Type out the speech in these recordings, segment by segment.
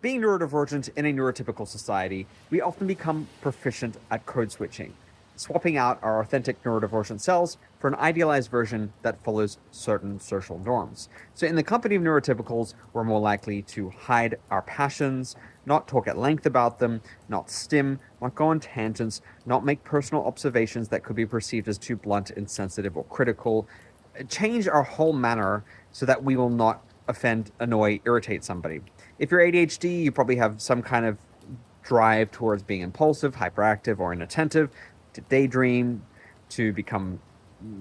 Being neurodivergent in a neurotypical society, we often become proficient at code switching, swapping out our authentic neurodivergent selves for an idealized version that follows certain social norms. So, in the company of neurotypicals, we're more likely to hide our passions, not talk at length about them, not stim, not go on tangents, not make personal observations that could be perceived as too blunt, insensitive, or critical, change our whole manner so that we will not offend, annoy, irritate somebody. If you're ADHD, you probably have some kind of drive towards being impulsive, hyperactive, or inattentive, to daydream, to become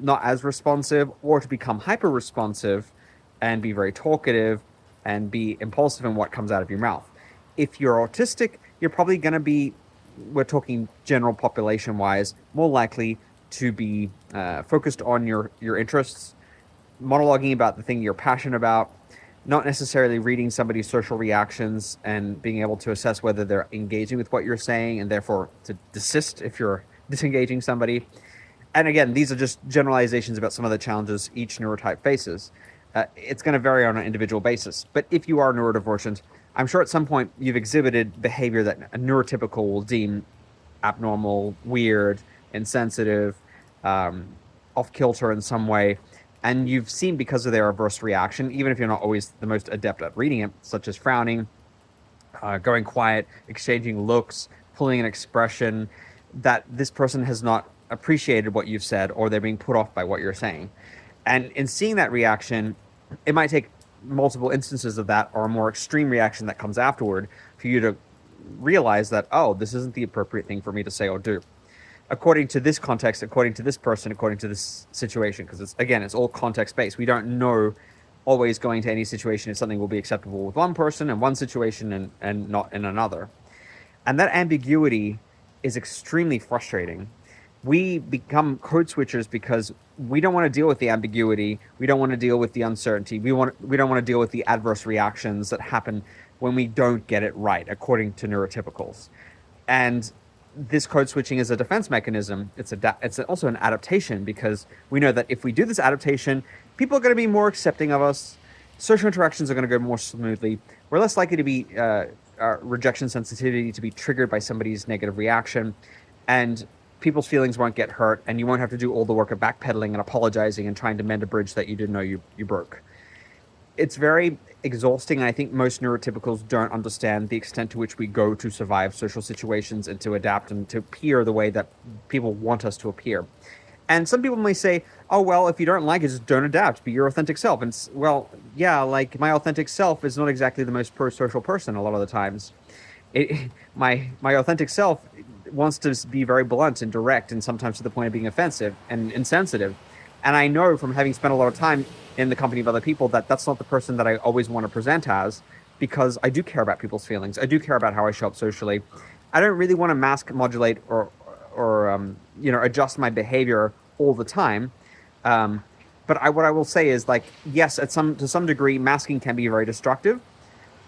not as responsive, or to become hyper responsive and be very talkative and be impulsive in what comes out of your mouth. If you're autistic, you're probably going to be, we're talking general population wise, more likely to be focused on your interests, monologuing about the thing you're passionate about, not necessarily reading somebody's social reactions and being able to assess whether they're engaging with what you're saying and therefore to desist if you're disengaging somebody. And again, these are just generalizations about some of the challenges each neurotype faces. It's going to vary on an individual basis. But if you are neurodivergent, I'm sure at some point you've exhibited behavior that a neurotypical will deem abnormal, weird, insensitive, off kilter in some way. And you've seen, because of their adverse reaction, even if you're not always the most adept at reading it, such as frowning, going quiet, exchanging looks, pulling an expression, that this person has not appreciated what you've said or they're being put off by what you're saying. And in seeing that reaction, it might take multiple instances of that or a more extreme reaction that comes afterward for you to realize that, oh, this isn't the appropriate thing for me to say or do. According to this context, according to this person, according to this situation, because it's all context based. We don't know always going to any situation if something will be acceptable with one person in one situation and not in another. And that ambiguity is extremely frustrating. We become code switchers because we don't want to deal with the ambiguity. We don't want to deal with the uncertainty. We don't want to deal with the adverse reactions that happen when we don't get it right, according to neurotypicals. And this code switching is a defense mechanism. It's also an adaptation, because we know that if we do this adaptation, people are going to be more accepting of us. Social interactions are going to go more smoothly. We're less likely to be rejection sensitivity to be triggered by somebody's negative reaction, and people's feelings won't get hurt, and you won't have to do all the work of backpedaling and apologizing and trying to mend a bridge that you didn't know you broke. It's very exhausting, and I think most neurotypicals don't understand the extent to which we go to survive social situations and to adapt and to appear the way that people want us to appear. And some people may say, oh, well, if you don't like it, just don't adapt, be your authentic self. And well, yeah, like my authentic self is not exactly the most pro-social person a lot of the times. My authentic self wants to be very blunt and direct, and sometimes to the point of being offensive and insensitive. And I know from having spent a lot of time in the company of other people that that's not the person that I always want to present as, because I do care about people's feelings. I do care about how I show up socially. I don't really want to mask, modulate, or adjust my behavior all the time. But what I will say is, like, yes, to some degree, masking can be very destructive,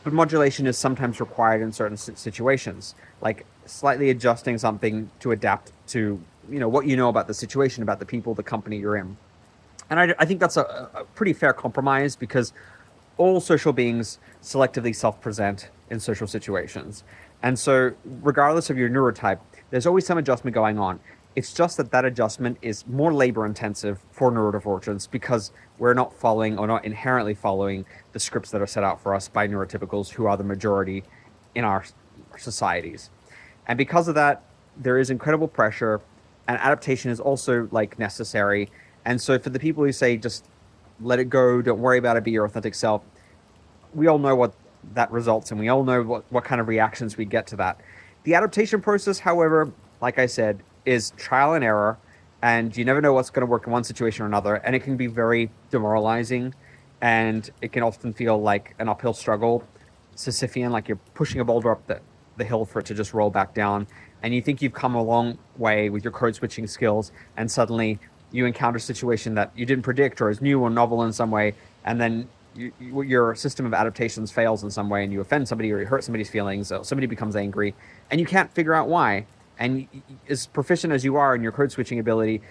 but modulation is sometimes required in certain situations, like slightly adjusting something to adapt to what you know about the situation, about the people, the company you're in. And I think that's a pretty fair compromise, because all social beings selectively self-present in social situations. And so regardless of your neurotype, there's always some adjustment going on. It's just that adjustment is more labor intensive for neurodivergence, because we're not following, or not inherently following, the scripts that are set out for us by neurotypicals, who are the majority in our societies. And because of that, there is incredible pressure, and adaptation is also necessary. And so for the people who say, just let it go, don't worry about it, be your authentic self, we all know what that results in. We all know what kind of reactions we get to that. The adaptation process, however, like I said, is trial and error, and you never know what's going to work in one situation or another, and it can be very demoralizing, and it can often feel like an uphill struggle, Sisyphean, like you're pushing a boulder up the hill for it to just roll back down, and you think you've come a long way with your code switching skills, and suddenly you encounter a situation that you didn't predict or is new or novel in some way, and then your system of adaptations fails in some way, and you offend somebody or you hurt somebody's feelings, or somebody becomes angry, and you can't figure out why. And as proficient as you are in your code switching ability,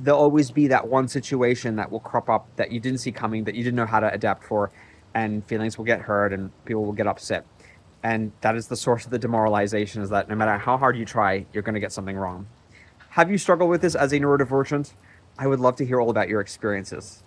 there'll always be that one situation that will crop up that you didn't see coming, that you didn't know how to adapt for, and feelings will get hurt and people will get upset. And that is the source of the demoralization, is that no matter how hard you try, you're going to get something wrong. Have you struggled with this as a neurodivergent? I would love to hear all about your experiences.